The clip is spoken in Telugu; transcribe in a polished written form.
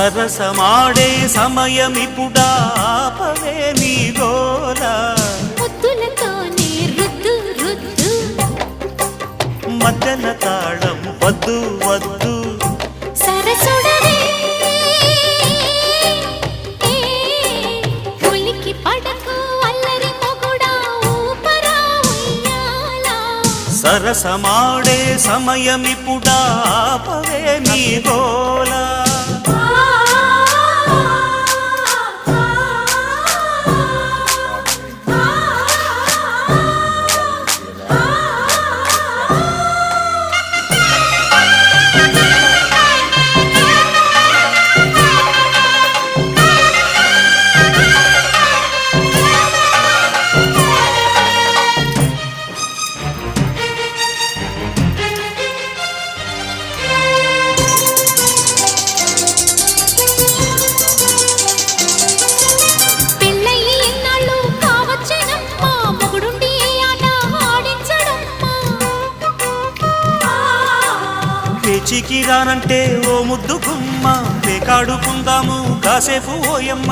సరసమాడే సమయమిపుడా ఆపవే నీ గోల ముద్దులతోనే రుద్దు రుద్దు మధ్యన తాళం వద్దు వద్దు సరసుడవే ఉలికి పడకు అల్లరి మొగుడా ఊపరా ఉయ్యాలా సరసమాడే సమయమిపుడా ఆపవే నీ గోల పేచికి రానంటే ఓ ముద్దు గుమ్మ పేకాడుకుందాము కాసేపు ఓయమ్మ